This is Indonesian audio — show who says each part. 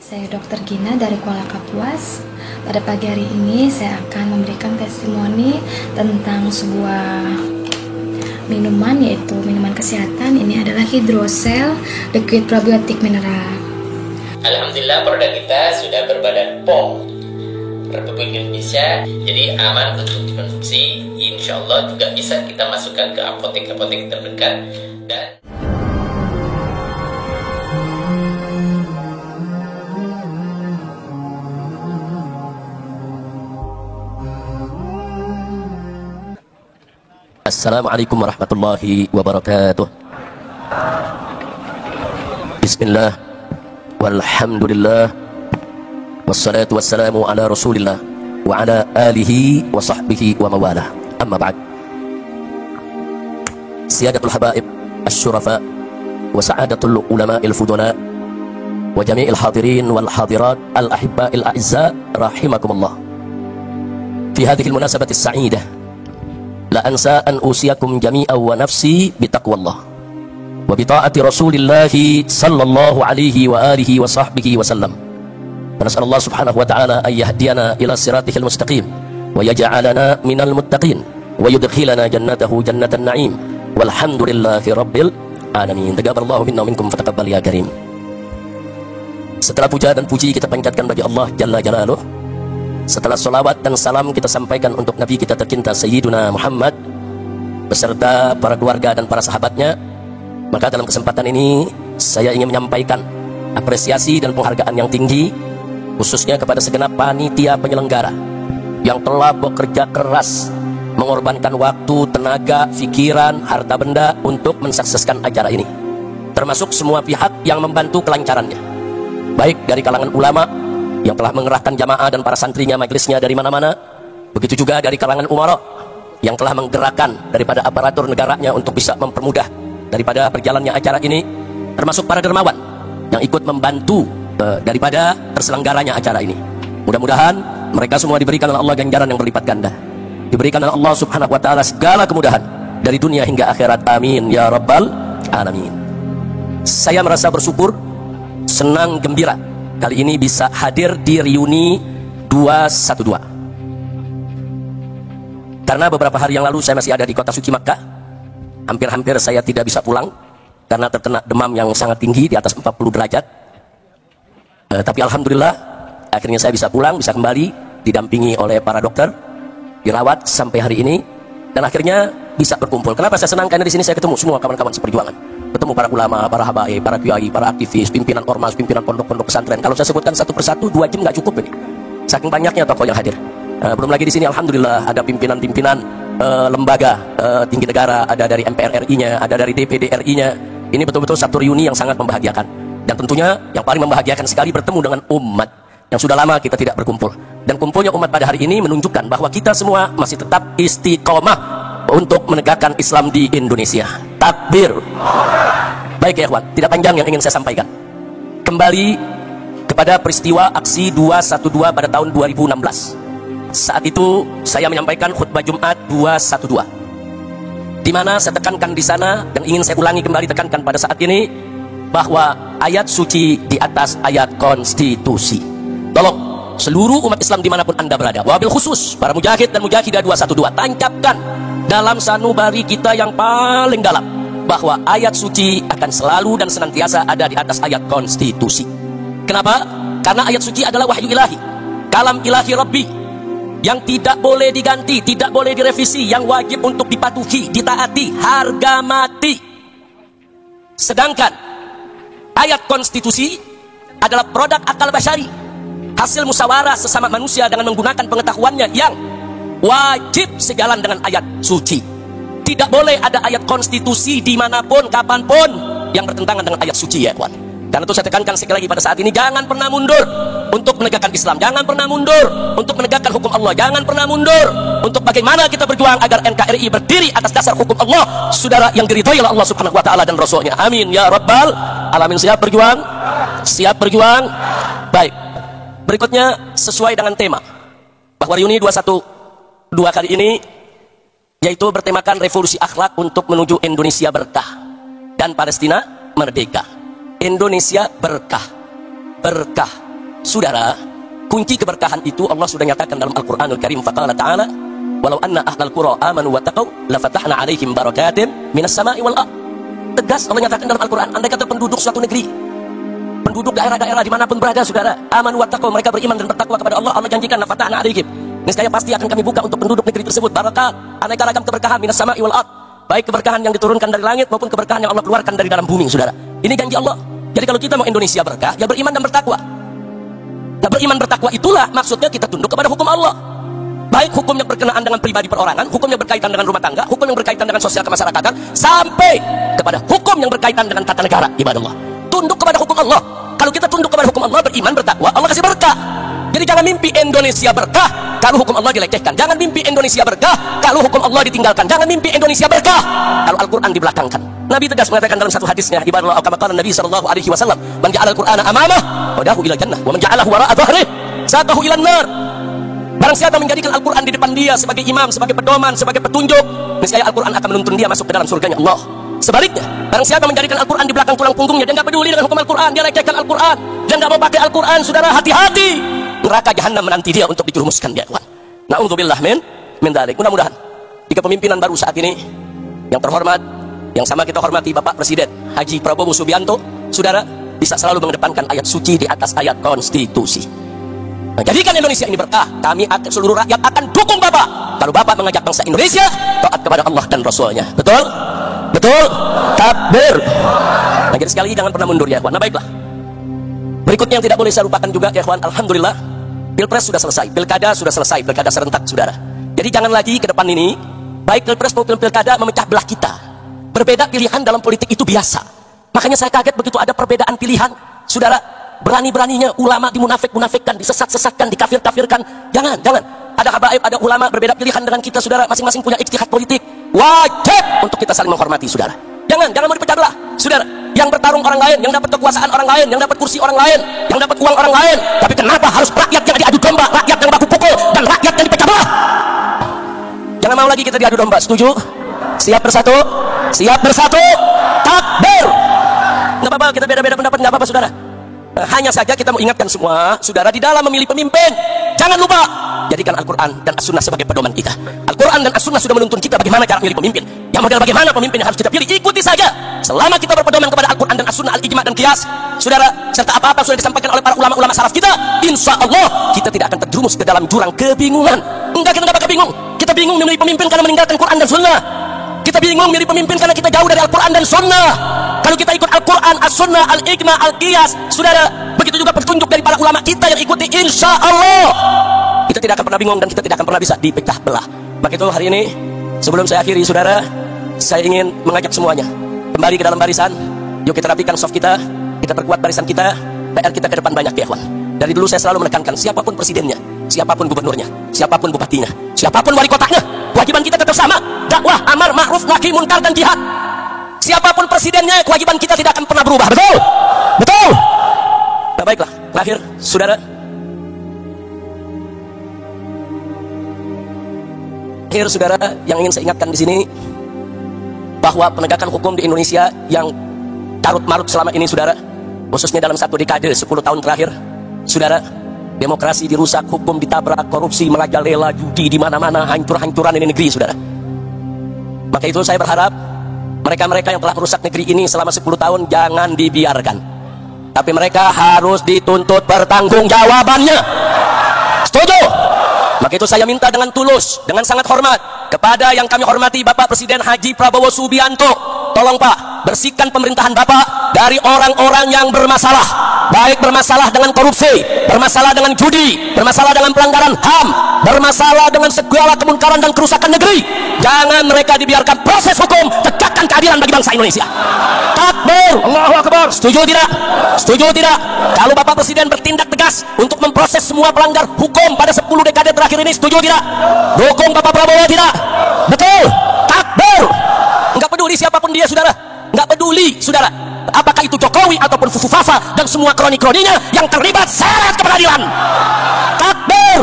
Speaker 1: Saya Dr. Gina dari Kuala Kapuas. Pada pagi hari ini saya akan memberikan testimoni tentang sebuah minuman, yaitu minuman kesehatan. Ini adalah Hydrocell Liquid Probiotic Mineral.
Speaker 2: Alhamdulillah produk kita sudah berbadan POM Republik Indonesia, jadi aman untuk dikonsumsi. Insya Allah juga bisa kita masukkan ke apotek-apotek terdekat. Dan
Speaker 3: Assalamualaikum warahmatullahi wabarakatuh. Bismillah, walhamdulillah, wassalatu wassalamu ala rasulillah wa ala alihi wa sahbihi wa mawalah. Amma ba'd. Siyadatul habaib asyurafa wa sa'adatul ulama'il fudula wa jami'il hadirin wal hadirat al-ahibba'il a'izza rahimakumullah. Fi hadhihi al-munasabati as-sa'idah la ansa an usiyakum jami'an wa nafsi bitaqwallah wa bita'ati rasulillahi sallallahu alaihi wa alihi wa sahbihi wa sallam. Wa nas'alullah subhanahu wa ta'ala an yahdiyana ila siratihil mustaqim wa yaj'alana minal muttaqin wa yudkhilana jannatahu jannatan na'im walhamdulillahi rabbil alamin. Taqabbalallahu minna minkum fataqabbal ya karim. Setelah puja dan puji kita panjatkan bagi Allah Jalla Jalaluh, setelah salawat dan salam kita sampaikan untuk Nabi kita tercinta Sayyiduna Muhammad beserta para keluarga dan para sahabatnya, maka dalam kesempatan ini saya ingin menyampaikan apresiasi dan penghargaan yang tinggi khususnya kepada segenap panitia penyelenggara yang telah bekerja keras mengorbankan waktu, tenaga, pikiran, harta benda untuk mensukseskan acara ini, termasuk semua pihak yang membantu kelancarannya, baik dari kalangan ulama yang telah mengerahkan jamaah dan para santrinya majelisnya dari mana-mana, begitu juga dari kalangan umara yang telah menggerakkan daripada aparatur negaranya untuk bisa mempermudah daripada berjalannya acara ini, termasuk para dermawan yang ikut membantu daripada terselenggaranya acara ini. Mudah-mudahan mereka semua diberikan oleh Allah ganjaran yang berlipat ganda, diberikan oleh Allah subhanahu wa ta'ala segala kemudahan dari dunia hingga akhirat, amin ya rabbal alamin. Saya merasa bersyukur, senang, gembira kali ini bisa hadir di reuni 212. Karena beberapa hari yang lalu saya masih ada di kota suci Makkah. Hampir-hampir saya tidak bisa pulang karena terkena demam yang sangat tinggi di atas 40 derajat. Tapi alhamdulillah akhirnya saya bisa pulang, bisa kembali didampingi oleh para dokter, dirawat sampai hari ini, dan akhirnya bisa berkumpul. Kenapa saya senang? Karena di sini saya ketemu semua kawan-kawan seperjuangan, ketemu para ulama, para habaib, para kiai, para aktivis, pimpinan ormas, pimpinan pondok-pondok pesantren. Kalau saya sebutkan satu persatu 2 jam nggak cukup ini, saking banyaknya tokoh yang hadir. Belum lagi di sini alhamdulillah ada pimpinan-pimpinan lembaga tinggi negara, ada dari MPR RI-nya, ada dari DPD RI-nya. Ini betul-betul satu reuni yang sangat membahagiakan, dan tentunya yang paling membahagiakan sekali bertemu dengan umat yang sudah lama kita tidak berkumpul. Dan kumpulnya umat pada hari ini menunjukkan bahwa kita semua masih tetap istiqomah untuk menegakkan Islam di Indonesia. Takbir. Baik ya ikhwan, tidak panjang yang ingin saya sampaikan. Kembali kepada peristiwa aksi 212 pada tahun 2016. Saat itu saya menyampaikan khutbah Jumat 212, di mana saya tekankan di sana dan ingin saya ulangi kembali tekankan pada saat ini bahwa ayat suci di atas ayat konstitusi. Tolong seluruh umat Islam dimanapun anda berada, wabil khusus para mujahid dan mujahidah 212, tancapkan dalam sanubari kita yang paling dalam bahwa ayat suci akan selalu dan senantiasa ada di atas ayat konstitusi. Kenapa? Karena ayat suci adalah wahyu ilahi, kalam ilahi Rabbi, yang tidak boleh diganti, tidak boleh direvisi, yang wajib untuk dipatuhi, ditaati, harga mati. Sedangkan ayat konstitusi adalah produk akal basyari, hasil musyawarah sesama manusia dengan menggunakan pengetahuannya yang wajib sejalan dengan ayat suci. Tidak boleh ada ayat konstitusi dimanapun, kapanpun yang bertentangan dengan ayat suci ya kawan. Karena itu saya tekankan sekali lagi pada saat ini, jangan pernah mundur untuk menegakkan Islam, jangan pernah mundur untuk menegakkan hukum Allah, jangan pernah mundur untuk bagaimana kita berjuang agar NKRI berdiri atas dasar hukum Allah, saudara yang diridhoi oleh Allah subhanahu wa ta'ala dan Rasulnya. Amin ya rabbal alamin. Siap berjuang? Siap berjuang? Baik, berikutnya sesuai dengan tema bahwa reuni 212 kali ini yaitu bertemakan revolusi akhlak untuk menuju Indonesia berkah dan Palestina merdeka. Indonesia berkah, berkah, saudara, kunci keberkahan itu Allah sudah nyatakan dalam Al-Quranul Karim. Faqala ta'ala, walau anna ahlal qura amanu wa taqaw lafatahna alaihim barakatin minas sama'i wal ard. Tegas Allah nyatakan dalam Al-Quran, andai kata penduduk suatu negeri, penduduk daerah-daerah dimanapun berada, saudara, amanu wa taqaw, mereka beriman dan bertakwa kepada Allah, Allah janjikan lafatahna alaihim, niscaya pasti akan kami buka untuk penduduk negeri tersebut barakat, aneka ragam keberkahan minas sama'i wal ard, baik keberkahan yang diturunkan dari langit maupun keberkahan yang Allah keluarkan dari dalam bumi, saudara. Ini janji Allah. Jadi kalau kita mau Indonesia berkah, ya beriman dan bertakwa. Nah, beriman bertakwa itulah maksudnya kita tunduk kepada hukum Allah. Baik hukum yang berkenaan dengan pribadi perorangan, hukum yang berkaitan dengan rumah tangga, hukum yang berkaitan dengan sosial kemasyarakatan, sampai kepada hukum yang berkaitan dengan tata negara, ibadah Allah. Tunduk kepada hukum Allah. Kalau kita tunduk kepada hukum Allah, beriman bertakwa, Allah kasih berkah. Jadi jangan mimpi Indonesia berkah kalau hukum Allah dilecehkan. Jangan mimpi Indonesia berkah kalau hukum Allah ditinggalkan. Jangan mimpi Indonesia berkah kalau Al-Quran dibelakangkan. Nabi tegas mengatakan dalam satu hadisnya, ibadah Allah, kama qala Nabi sallallahu alaihi wasallam, man ja'ala Al-Qur'ana amamah wadahu ila jannah, wa man ja'alahu wara'a dhahrihi saqahu ila nar. Barang siapa menjadikan Al-Quran di depan dia sebagai imam, sebagai pedoman, sebagai petunjuk, niscaya Al-Quran akan menuntun dia masuk ke dalam surganya Allah. Sebaliknya, barang siapa menjadikan Al-Quran di belakang tulang punggungnya, dia nggak peduli dengan hukum Al-Quran, dia lecehkan Al-Quran, dia nggak mau pakai Al-Quran, saudara, hati-hati. Neraka jahanam menanti dia untuk dijerumuskan dia, Tuhan. Na'udzubillah min dzalik. Mudah-mudahan di kepemimpinan baru saat ini yang terhormat, yang sama kita hormati Bapak Presiden Haji Prabowo Subianto, saudara, bisa selalu mengedepankan ayat suci di atas ayat konstitusi. Nah, jadikan Indonesia ini berkah. Kami seluruh rakyat akan dukung Bapak kalau Bapak mengajak bangsa Indonesia taat kepada Allah dan Rasulnya. Betul? Betul? Takbir. Nah, jadi sekali lagi jangan pernah mundur, ya, Ikhwan. Nah, baiklah. Berikutnya yang tidak boleh saya lupakan juga, ya, Ikhwan, alhamdulillah, Pilpres sudah selesai, Pilkada sudah selesai, Pilkada serentak, saudara. Jadi jangan lagi ke depan ini, baik Pilpres maupun Pilkada, memecah belah kita. Berbeda pilihan dalam politik itu biasa. Makanya saya kaget begitu ada perbedaan pilihan, saudara. Berani-beraninya ulama dimunafik-munafikkan, disesat-sesatkan, dikafir-kafirkan. Jangan. Ada habaib, ada ulama berbeda pilihan dengan kita, saudara. Masing-masing punya ijtihad politik. Wajib untuk kita saling menghormati, saudara. Jangan mau dipecah belah, saudara. Yang bertarung orang lain, yang dapat kekuasaan orang lain, yang dapat kursi orang lain, yang dapat uang orang lain. Tapi kenapa harus rakyat yang diadu domba, rakyat yang baku pukul, dan rakyat yang dipecah belah? Jangan mau lagi kita diadu domba, setuju? Siap bersatu? Siap bersatu? Takbir! Nggak apa-apa, kita beda-beda pendapat, nggak apa-apa, saudara. Hanya saja kita mau ingatkan semua, saudara, di dalam memilih pemimpin, jangan lupa jadikan Al-Quran dan As-Sunnah sebagai pedoman kita. Al-Quran dan As-Sunnah sudah menuntun kita bagaimana cara memilih pemimpin. Yang model bagaimana pemimpin yang harus kita pilih, ikuti saja. Selama kita berpedoman kepada Al-Quran dan As-Sunnah, al-ijma' dan qiyas, saudara, serta apa-apa sudah disampaikan oleh para ulama-ulama salaf kita, insya Allah kita tidak akan terjerumus ke dalam jurang kebingungan. Enggak, kita nggak bakal bingung. Kita bingung memilih pemimpin karena meninggalkan Quran dan Sunnah. Kita bingung memilih pemimpin karena kita jauh dari Al-Quran dan Sunnah. Kalau kita ikut Al-Quran, As-Sunnah, Al-Ijma', Al-Qiyas, saudara, begitu juga petunjuk dari para ulama kita yang ikuti, insya Allah kita tidak akan pernah bingung dan kita tidak akan pernah bisa dipecah belah. Maka itu hari ini, sebelum saya akhiri, saudara, saya ingin mengajak semuanya kembali ke dalam barisan. Yuk kita rapikan soft kita perkuat barisan kita. PR kita ke depan banyak, ya, kawan. Dari dulu saya selalu menekankan, siapapun presidennya, siapapun gubernurnya, siapapun bupatinya, siapapun wali kotanya, kewajiban kita tetap sama, dakwah, amar ma'ruf, nahi munkar, dan jihad. Siapapun presidennya, kewajiban kita tidak akan pernah berubah. Betul? Betul? Nah, baiklah, terakhir, saudara, yang ingin saya ingatkan di sini, bahwa penegakan hukum di Indonesia yang carut-marut selama ini, saudara, khususnya dalam satu dekade 10 tahun terakhir, saudara, demokrasi dirusak, hukum ditabrak, korupsi merajalela, judi di mana-mana, hancur-hancuran ini negeri, saudara. Maka itu saya berharap mereka-mereka yang telah merusak negeri ini selama 10 tahun jangan dibiarkan, tapi mereka harus dituntut pertanggungjawabannya. Setuju? Maka itu saya minta dengan tulus, dengan sangat hormat kepada yang kami hormati Bapak Presiden Haji Prabowo Subianto, tolong Pak, bersihkan pemerintahan Bapak dari orang-orang yang bermasalah, baik bermasalah dengan korupsi, bermasalah dengan judi, bermasalah dengan pelanggaran HAM, bermasalah dengan segala kemunkaran dan kerusakan negeri. Jangan mereka dibiarkan, proses hukum, tegakkan keadilan bagi bangsa Indonesia. Takbir, Allahu Akbar. Setuju tidak? Setuju tidak? Kalau Bapak Presiden bertindak tegas untuk memproses semua pelanggar hukum pada 10 dekade terakhir ini, setuju tidak? Dukung Bapak Prabowo tidak? Betul? Takbir. Enggak peduli siapapun dia, saudara. Enggak peduli, saudara, apakah itu Jokowi ataupun Fufu Fafa dan semua kroni-kroninya yang terlibat seret ke pengadilan. Takbir.